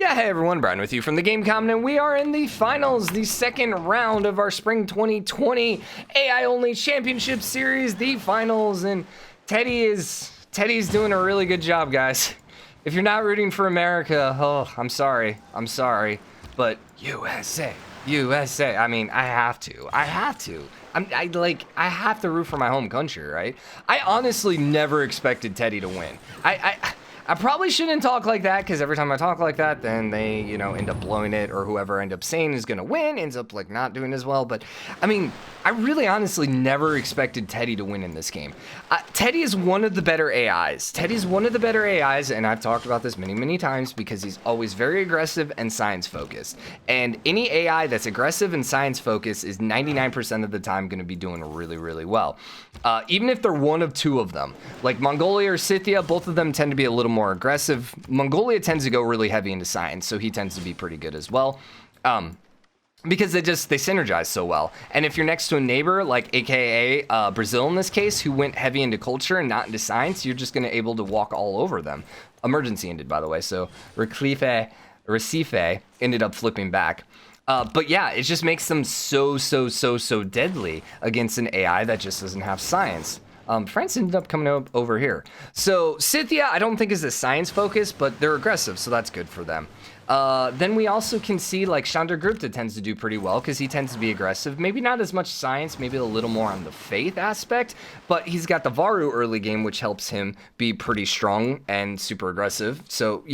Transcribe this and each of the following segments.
Yeah, hey everyone, Brian with you from TheGameCommon, and we are in the finals, the second round of our Spring 2020 AI-only Championship Series, the finals, and Teddy's doing a really good job, guys. If you're not rooting for America, oh, I'm sorry, but USA, I mean, I have to. I have to root for my home country, right? I honestly never expected Teddy to win. I probably shouldn't talk like that, because every time I talk like that, then they, end up blowing it, or whoever I end up saying is going to win ends up, not doing as well. But, I mean, I really honestly never expected Teddy to win in this game. Teddy is one of the better AIs. Teddy's one of the better AIs, and I've talked about this many, many times, because he's always very aggressive and science-focused. And any AI that's aggressive and science-focused is 99% of the time going to be doing really, really well. Even if they're one of two of them. Like Mongolia or Scythia, both of them tend to be a little more aggressive. Mongolia tends to go really heavy into science, so he tends to be pretty good as well. Because they synergize so well. And if you're next to a neighbor, like AKA Brazil in this case, who went heavy into culture and not into science, you're just going to able to walk all over them. Emergency ended, by the way, so Recife ended up flipping back. But yeah, it just makes them so deadly against an AI that just doesn't have science. France ended up coming up over here. So Scythia, I don't think is a science focus, but they're aggressive, so that's good for them. Then we also can see like Chandragupta tends to do pretty well because he tends to be aggressive. Maybe not as much science, maybe a little more on the faith aspect, but he's got the Varu early game, which helps him be pretty strong and super aggressive. So,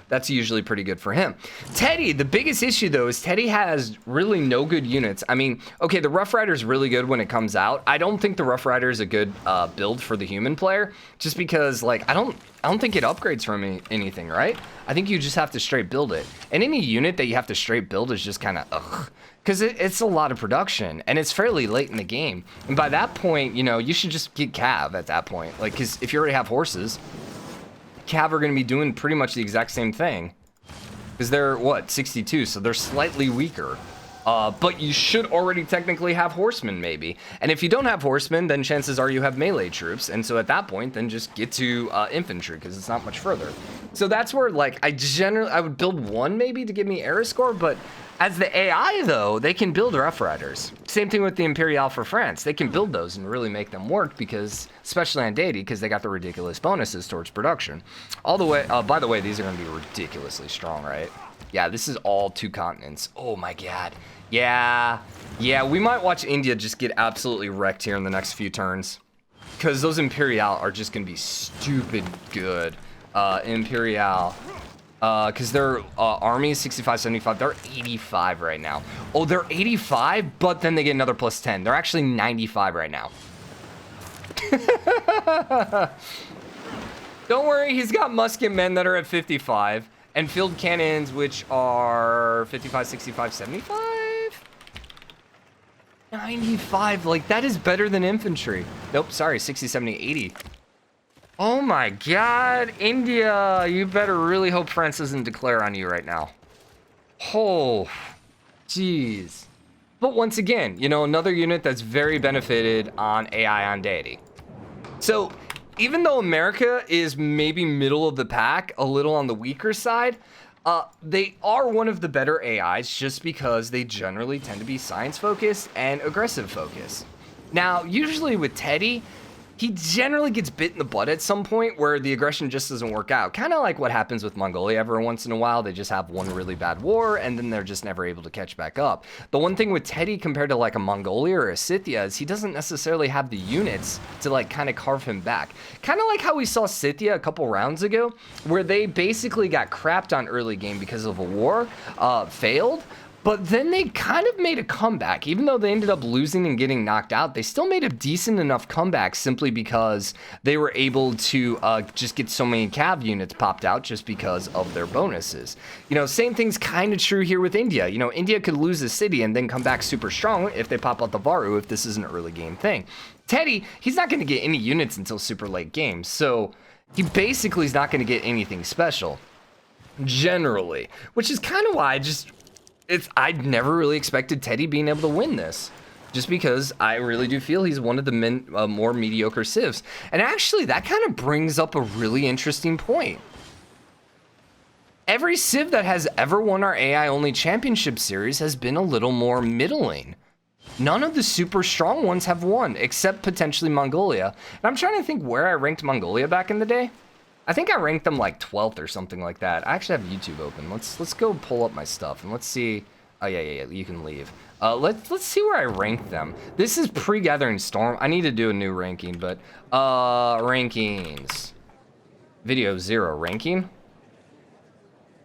that's usually pretty good for him. Teddy, the biggest issue though is Teddy has really no good units. I mean, okay, the Rough Rider is really good when it comes out. I don't think the Rough Rider is a good build for the human player, just because I don't think it upgrades from anything, right? I think you just have to straight build it. And any unit that you have to straight build is just kind of ugh. Because it's a lot of production, and it's fairly late in the game. And by that point, you should just get Cav at that point. Because if you already have horses, Cav are going to be doing pretty much the exact same thing. Because they're, 62, so they're slightly weaker. But you should already technically have horsemen, maybe. And if you don't have horsemen, then chances are you have melee troops. And so at that point, then just get to infantry, because it's not much further. So that's where, I would build one maybe to give me era score, but as the AI, though, they can build Rough Riders. Same thing with the Imperial for France. They can build those and really make them work, because, especially on deity, because they got the ridiculous bonuses towards production. All the way, by the way, these are going to be ridiculously strong, right? Yeah, this is all 2 continents. Oh my god. Yeah, we might watch India just get absolutely wrecked here in the next few turns. Because those Imperial are just going to be stupid good. Imperial. Because their army is 65, 75. They're 85 right now. Oh, they're 85, but then they get another plus 10. They're actually 95 right now. Don't worry, he's got musket men that are at 55. And field cannons, which are 55, 65, 75? 95, that is better than infantry. Nope, sorry, 60, 70, 80. Oh my god, India, you better really hope France doesn't declare on you right now. Oh, jeez. But once again, another unit that's very benefited on AI on deity. So, even though America is maybe middle of the pack, a little on the weaker side, they are one of the better AIs just because they generally tend to be science-focused and aggressive-focused. Now, usually with Teddy, he generally gets bit in the butt at some point where the aggression just doesn't work out. Kind of like what happens with Mongolia every once in a while. They just have one really bad war, and then they're just never able to catch back up. The one thing with Teddy compared to a Mongolia or a Scythia is he doesn't necessarily have the units to kind of carve him back. Kind of like how we saw Scythia a couple rounds ago, where they basically got crapped on early game because of a war, failed. But then they kind of made a comeback. Even though they ended up losing and getting knocked out, they still made a decent enough comeback simply because they were able to just get so many Cav units popped out just because of their bonuses. Same thing's kind of true here with India. India could lose a city and then come back super strong if they pop out the Varu if this is an early game thing. Teddy, he's not going to get any units until super late game, so he basically is not going to get anything special, generally. Which is kind of why I'd never really expected Teddy being able to win this. Just because I really do feel he's one of the more mediocre civs. And actually, that kind of brings up a really interesting point. Every Civ that has ever won our AI-only championship series has been a little more middling. None of the super strong ones have won, except potentially Mongolia. And I'm trying to think where I ranked Mongolia back in the day. I think I ranked them like 12th or something like that. I actually have YouTube open. Let's go pull up my stuff and let's see. Oh yeah, you can leave. Let's see where I ranked them. This is pre-Gathering Storm. I need to do a new ranking, but rankings. Video 0 ranking.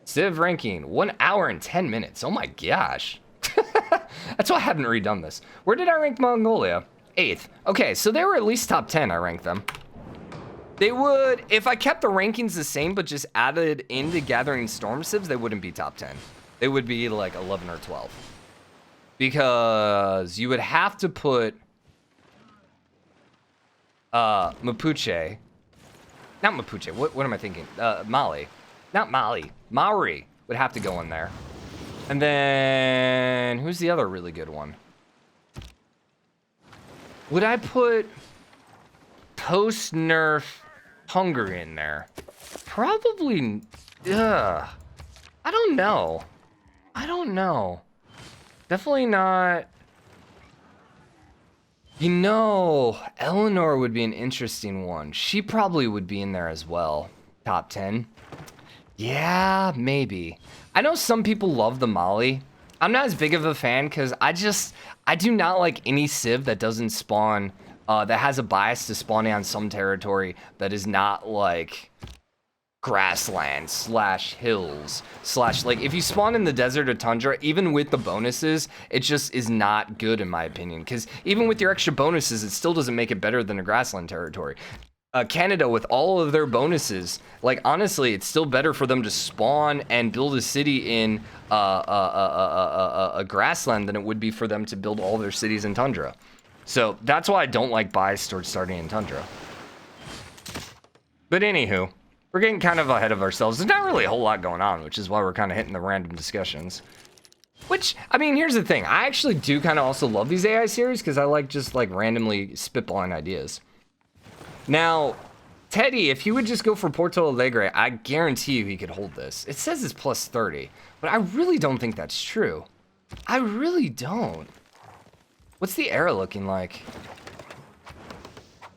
Civ ranking 1 hour and 10 minutes. Oh my gosh. That's why I haven't redone this. Where did I rank Mongolia? 8th. Okay, so they were at least top 10, I ranked them. They would, if I kept the rankings the same, but just added into Gathering Storm Civs, they wouldn't be top 10. They would be like 11 or 12. Because you would have to put Mapuche. Not Mapuche, what am I thinking? Mali. Not Mali. Maori would have to go in there. And then, who's the other really good one? Would I put post-nerf Hungary in there? Probably, I don't know. Definitely not. You know, Eleanor would be an interesting one. She probably would be in there as well. Top 10. Yeah, maybe. I know some people love the Mali. I'm not as big of a fan because I do not like any Civ that doesn't spawn, that has a bias to spawning on some territory that is not like grassland / hills / like if you spawn in the desert or tundra, even with the bonuses, it just is not good in my opinion, because even with your extra bonuses, it still doesn't make it better than a grassland territory. Canada, with all of their bonuses, like honestly, it's still better for them to spawn and build a city in a grassland than it would be for them to build all their cities in tundra. So that's why I don't like bias towards starting in tundra. But anywho, we're getting kind of ahead of ourselves. There's not really a whole lot going on, which is why we're kind of hitting the random discussions. Which, I mean, here's the thing. I actually do kind of also love these AI series because I like just like randomly spitballing ideas. Now, Teddy, if he would just go for Porto Alegre, I guarantee you he could hold this. It says it's plus 30, but I really don't think that's true. I really don't. What's the era looking like?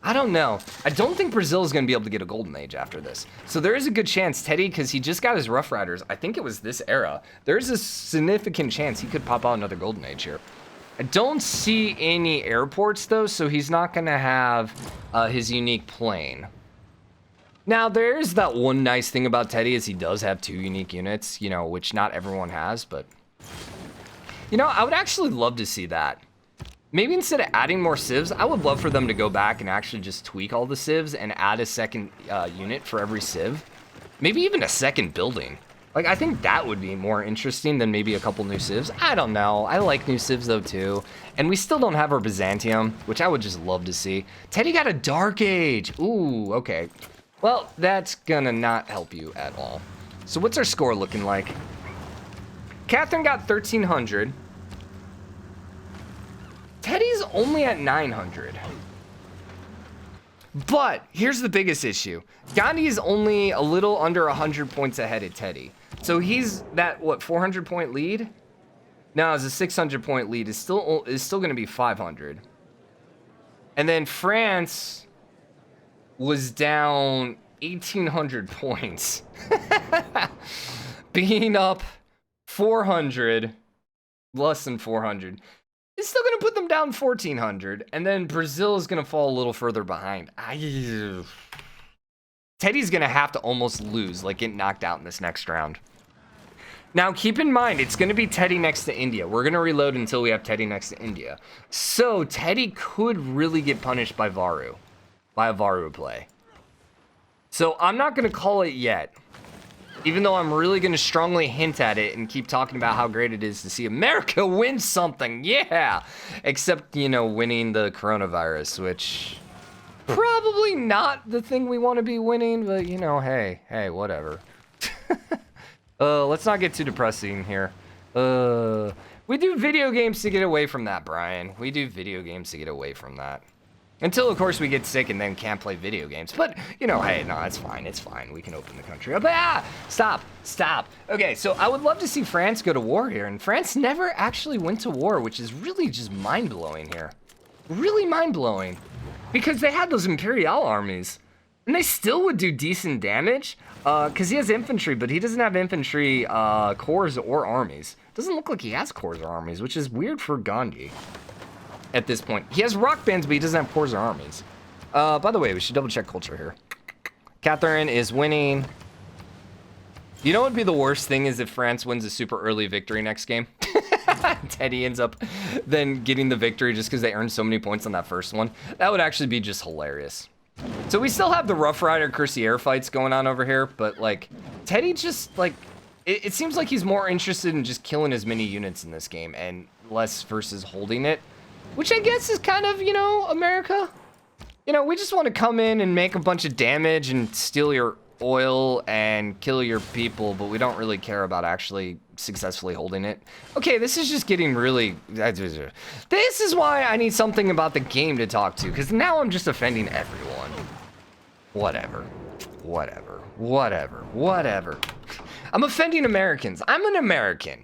I don't know. I don't think Brazil is going to be able to get a golden age after this. So there is a good chance Teddy, because he just got his Rough Riders, I think it was this era, there's a significant chance he could pop out another golden age here. I don't see any airports though, so he's not gonna have his unique plane. Now there's that one nice thing about Teddy is he does have 2 unique units, you know, which not everyone has, but you know, I would actually love to see that. Maybe instead of adding more civs, I would love for them to go back and actually just tweak all the civs and add a second unit for every civ. Maybe even a second building. Like, I think that would be more interesting than maybe a couple new civs. I don't know. I like new civs, though, too. And we still don't have our Byzantium, which I would just love to see. Teddy got a Dark Age. Ooh, okay. Well, that's gonna not help you at all. So what's our score looking like? Catherine got 1,300. Teddy's only at 900. But here's the biggest issue. Gandhi is only a little under 100 points ahead of Teddy. So he's that, what, 400 point lead? No, it's a 600 point lead. It's still going to be 500. And then France was down 1,800 points. Being up 400, less than 400. It's still going to put them down 1,400. And then Brazil is going to fall a little further behind. Teddy's going to have to almost lose, like get knocked out in this next round. Now, keep in mind, it's going to be Teddy next to India. We're going to reload until we have Teddy next to India. So, Teddy could really get punished by Varu. By a Varu play. So, I'm not going to call it yet. Even though I'm really going to strongly hint at it and keep talking about how great it is to see America win something. Yeah! Except, you know, winning the coronavirus, which... probably not the thing we want to be winning, but, you know, hey, whatever. Let's not get too depressing here. We do video games to get away from that, Brian. We do video games to get away from that. Until, of course, we get sick and then can't play video games. But, you know, hey, no, it's fine. It's fine. We can open the country up. Stop. Okay, so I would love to see France go to war here. And France never actually went to war, which is really just mind-blowing here. Really mind-blowing. Because they had those Imperial armies. And they still would do decent damage. Because he has infantry, but he doesn't have infantry corps or armies. Doesn't look like he has corps or armies, which is weird for Gandhi. At this point, he has rock bands, but he doesn't have corps or armies. By the way, we should double check culture here. Catherine is winning. You know what would be the worst thing is if France wins a super early victory next game. Teddy ends up then getting the victory just because they earned so many points on that first one. That would actually be just hilarious. So we still have the Rough Rider Cuirassier fights going on over here, but like Teddy just like it seems like he's more interested in just killing as many units in this game and less versus holding it. Which I guess is kind of, you know, America. You know, we just want to come in and make a bunch of damage and steal your oil and kill your people, but we don't really care about actually successfully holding it. Okay, this is just getting really... This is why I need something about the game to talk to, because now I'm just offending everyone. Whatever. I'm offending Americans. I'm an American.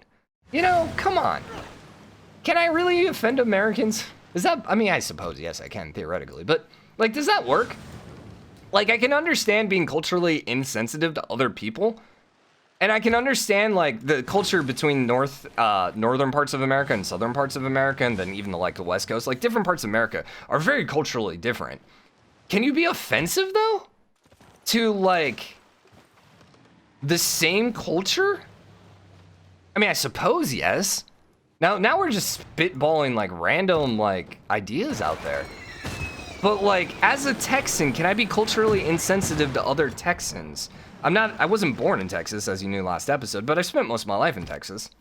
You know, come on. Can I really offend Americans? Is that, I mean, I suppose, yes, I can, theoretically. But, like, does that work? Like, I can understand being culturally insensitive to other people. And I can understand, like, the culture between northern parts of America and southern parts of America, and then even, the West Coast. Like, different parts of America are very culturally different. Can you be offensive, though? To, like, the same culture? I mean, I suppose, yes. Now we're just spitballing like random like ideas out there. But like as a Texan, can I be culturally insensitive to other Texans? I wasn't born in Texas, as you knew last episode, but I spent most of my life in Texas.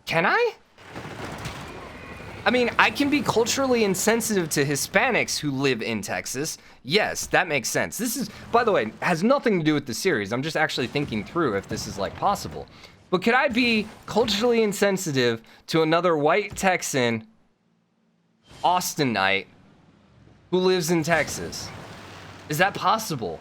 Can I? I mean, I can be culturally insensitive to Hispanics who live in Texas. Yes, that makes sense. This is, by the way, has nothing to do with the series. I'm just actually thinking through if this is like possible. But could I be culturally insensitive to another white Texan, Austinite, who lives in Texas? Is that possible?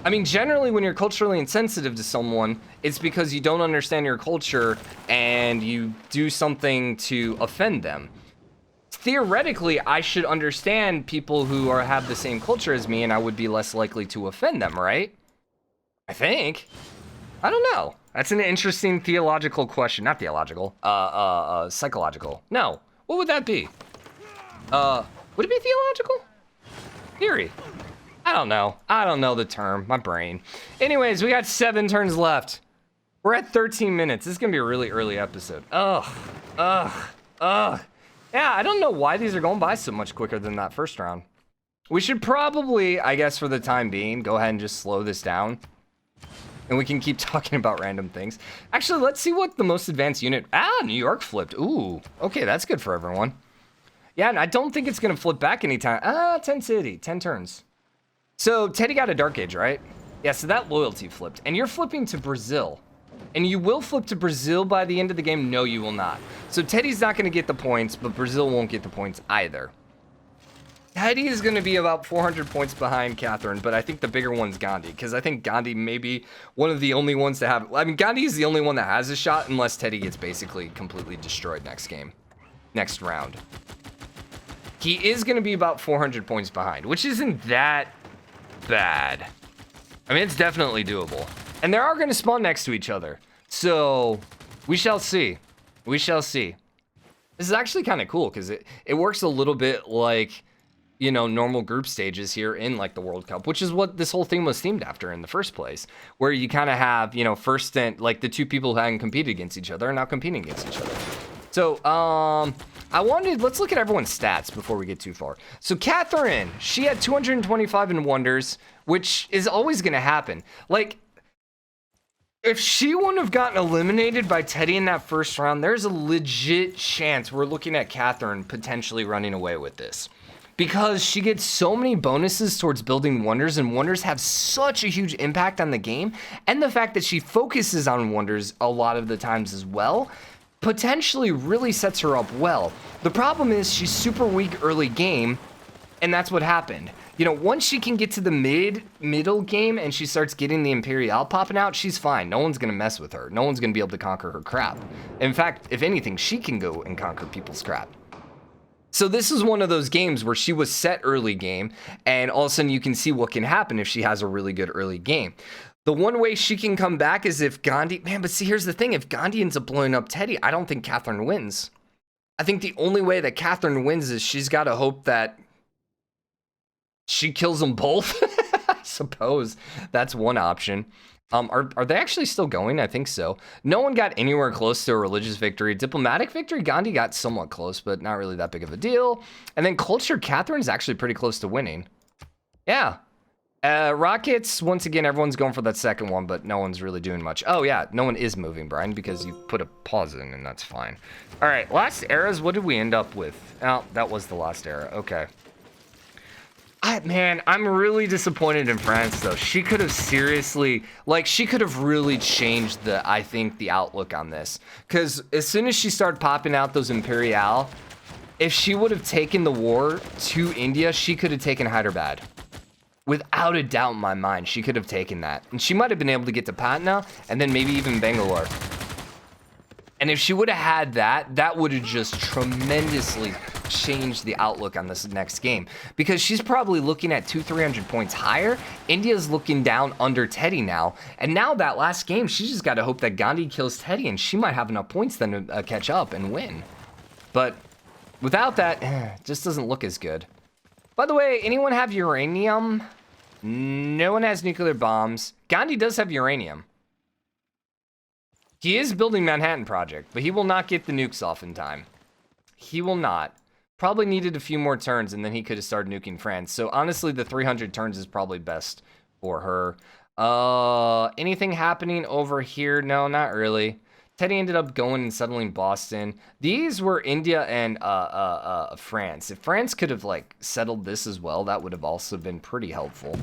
I mean, generally when you're culturally insensitive to someone, it's because you don't understand your culture and you do something to offend them. Theoretically, I should understand people who have the same culture as me and I would be less likely to offend them, right? I think. I don't know. That's an interesting theological question. Not theological. Psychological. No. What would that be? Would it be theological? Theory. I don't know. I don't know the term. My brain. Anyways, we got 7 turns left. We're at 13 minutes. This is going to be a really early episode. Ugh. Yeah, I don't know why these are going by so much quicker than that first round. We should probably, I guess for the time being, go ahead and just slow this down. And we can keep talking about random things. Actually, let's see what the most advanced unit... New York flipped. Ooh, okay, that's good for everyone. Yeah, and I don't think it's going to flip back anytime. 10 city, 10 turns. So, Teddy got a Dark Age, right? Yeah, so that loyalty flipped. And you're flipping to Brazil. And you will flip to Brazil by the end of the game? No, you will not. So, Teddy's not going to get the points, but Brazil won't get the points either. Teddy is going to be about 400 points behind Catherine, but I think the bigger one's Gandhi, because I think Gandhi may be one of the only ones to have... I mean, Gandhi is the only one that has a shot, unless Teddy gets basically completely destroyed next round. He is going to be about 400 points behind, which isn't that bad. I mean, it's definitely doable. And they are going to spawn next to each other, so we shall see. We shall see. This is actually kind of cool, because it works a little bit like... you know, normal group stages here in like the World Cup, which is what this whole thing was themed after in the first place, where you kind of have, you know, first and like the two people who hadn't competed against each other are now competing against each other. So, let's look at everyone's stats before we get too far. So Catherine, she had 225 in wonders, which is always going to happen. Like, if she wouldn't have gotten eliminated by Teddy in that first round, there's a legit chance we're looking at Catherine potentially running away with this. Because she gets so many bonuses towards building wonders, and wonders have such a huge impact on the game, and the fact that she focuses on wonders a lot of the times as well, potentially really sets her up well. The problem is she's super weak early game, and that's what happened. You know, once she can get to the middle game and she starts getting the Imperial popping out, she's fine. No one's gonna mess with her. No one's gonna be able to conquer her crap. In fact, if anything, she can go and conquer people's crap. So this is one of those games where she was set early game, and all of a sudden you can see what can happen if she has a really good early game. The one way she can come back is if Gandhi, man, but see, here's the thing. If Gandhi ends up blowing up Teddy, I don't think Catherine wins. I think the only way that Catherine wins is she's got to hope that she kills them both. I suppose that's one option. Are they actually still going? I think so. No one got anywhere close to a religious victory. Diplomatic victory, Gandhi got somewhat close, but not really that big of a deal. And then culture, Catherine's actually pretty close to winning. Yeah. Rockets, once again, everyone's going for that second one, but no one's really doing much. Oh, yeah, no one is moving, Brian, because you put a pause in, and that's fine. All right, last eras, what did we end up with? Oh, that was the last era. Okay. Man, I'm really disappointed in France, though. She could have seriously, like, she could have really changed I think, the outlook on this. Because as soon as she started popping out those Imperial, if she would have taken the war to India, she could have taken Hyderabad. Without a doubt in my mind, she could have taken that. And she might have been able to get to Patna, and then maybe even Bangalore. And if she would have had that, that would have just tremendously changed the outlook on this next game. Because she's probably looking at 200-300 points higher. India's looking down under Teddy now. And now that last game, she's just got to hope that Gandhi kills Teddy, and she might have enough points then to catch up and win. But without that, it just doesn't look as good. By the way, anyone have uranium? No one has nuclear bombs. Gandhi does have uranium. He is building Manhattan Project, but he will not get the nukes off in time. He will not. Probably needed a few more turns, and then he could have started nuking France. So honestly, the 300 turns is probably best for her. Anything happening over here? No, not really. Teddy ended up going and settling Boston. These were India and France. If France could have like settled this as well, that would have also been pretty helpful.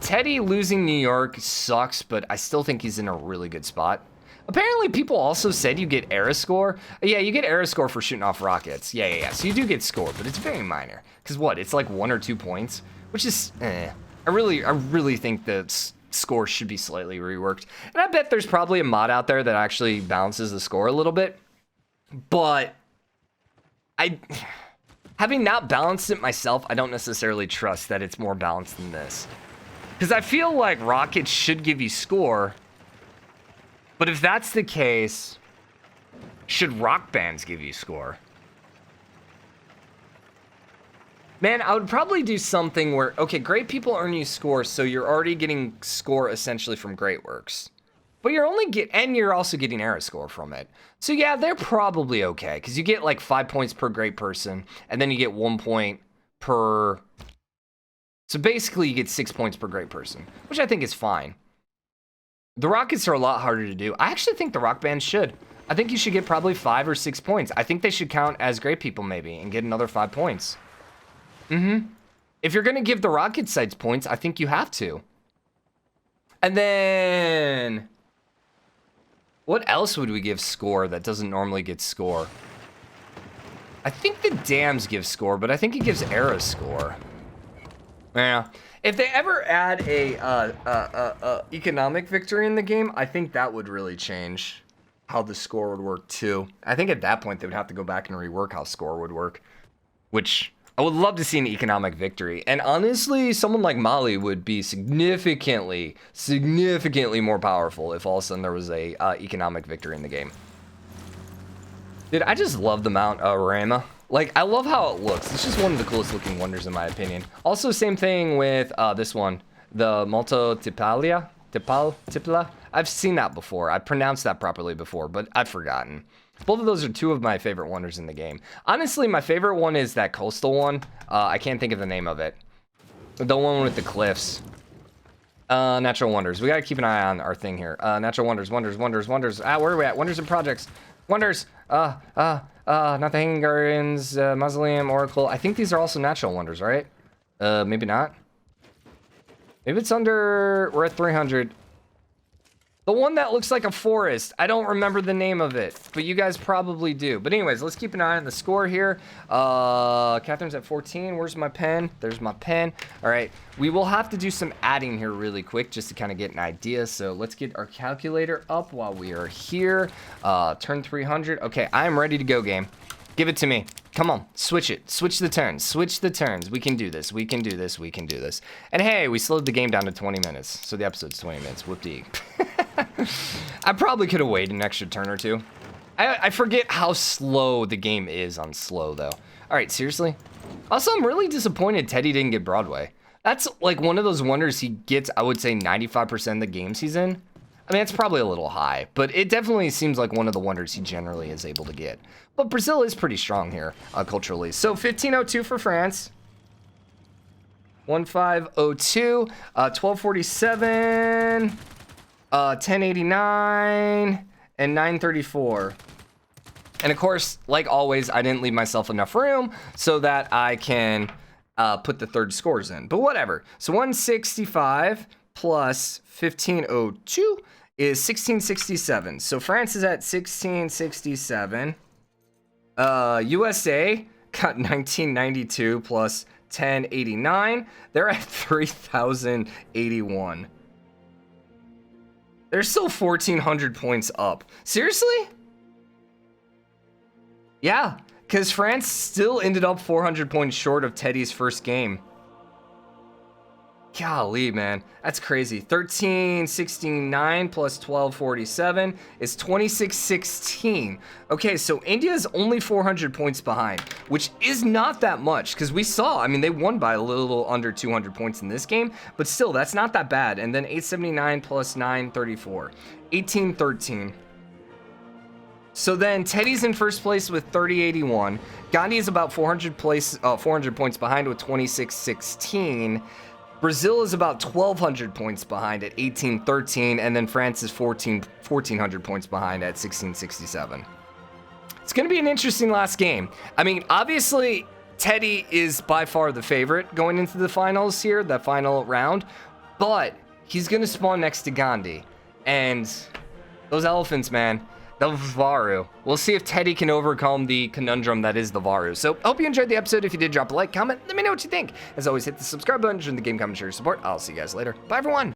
Teddy losing New York sucks, but I still think he's in a really good spot. Apparently, people also said you get era score. Yeah, you get era score for shooting off rockets. Yeah. So you do get score, but it's very minor. Because what? It's like 1 or 2 points, which is, I really think that score should be slightly reworked. And I bet there's probably a mod out there that actually balances the score a little bit. But having not balanced it myself, I don't necessarily trust that it's more balanced than this. Because I feel like rockets should give you score. But if that's the case, should rock bands give you score? Man, I would probably do something where, okay, great people earn you score, so you're already getting score essentially from great works. But you're also getting era score from it. So yeah, they're probably okay, because you get like 5 points per great person, and then you get 1 point per... So basically you get 6 points per great person, which I think is fine. The rockets are a lot harder to do. I actually think the rock bands should. I think you should get probably 5 or 6 points. I think they should count as great people maybe and get another 5 points. If you're going to give the rocket sites points, I think you have to. And then... what else would we give score that doesn't normally get score? I think the dams give score, but I think it gives era score. Yeah. If they ever add a economic victory in the game, I think that would really change how the score would work too. I think at that point they would have to go back and rework how score would work, which I would love to see an economic victory. And honestly, someone like Mali would be significantly more powerful if all of a sudden there was a economic victory in the game. Dude, I just love the Mount Rama. Like, I love how it looks. It's just one of the coolest looking wonders in my opinion. Also, same thing with this one, the Malto Tipalia. Tipla? I've seen that before. I pronounced that properly before, but I've forgotten. Both of those are 2 of my favorite wonders in the game. Honestly, my favorite one is that coastal one. I can't think of the name of it. The one with the cliffs. Natural wonders. We gotta keep an eye on our thing here. Natural wonders. Ah, where are we at? Wonders and projects. Wonders. Not the Hanging Gardens, Mausoleum, Oracle. I think these are also natural wonders, right? Maybe not. Maybe it's under... we're at 300. The one that looks like a forest. I don't remember the name of it, but you guys probably do. But anyways, let's keep an eye on the score here. Catherine's at 14. Where's my pen? There's my pen. All right, we will have to do some adding here really quick just to kind of get an idea. So let's get our calculator up while we are here. Turn 300. Okay, I'm ready to go, game. Give it to me. Come on, switch it. Switch the turns. Switch the turns. We can do this. We can do this. We can do this. And hey, we slowed the game down to 20 minutes. So the episode's 20 minutes. Whoop-dee. I probably could have waited an extra turn or two. I forget how slow the game is on slow, though. All right, seriously? Also, I'm really disappointed Teddy didn't get Broadway. That's like one of those wonders he gets, I would say, 95% of the games he's in. I mean, it's probably a little high, but it definitely seems like one of the wonders he generally is able to get. But Brazil is pretty strong here, culturally. So 1502 for France. 1502, 1247, 1089, and 934. And of course, like always, I didn't leave myself enough room so that I can put the third scores in. But whatever. So 165 plus 1502 is 1667. So France is at 1667. USA got 1992 plus 1089. They're at 3081. They're still 1400 points up. Seriously? Yeah, because France still ended up 400 points short of Teddy's first game. Golly, man, that's crazy. 1369 plus 1247 is 2616. Okay, so India is only 400 points behind, which is not that much because we saw, I mean, they won by a little under 200 points in this game, but still, that's not that bad. And then 879 plus 934, 1813. So then Teddy's in first place with 3081. Gandhi is about 400 points behind with 2616. Brazil is about 1,200 points behind at 1813, and then France is 1,400 points behind at 1667. It's going to be an interesting last game. I mean, obviously, Teddy is by far the favorite going into the finals here, the final round, but he's going to spawn next to Gandhi. And those elephants, man, the Varu. We'll see if Teddy can overcome the conundrum that is the Varu. So, hope you enjoyed the episode. If you did, drop a like, comment, let me know what you think. As always, hit the subscribe button, join the game, comment, share, support. I'll see you guys later. Bye, everyone.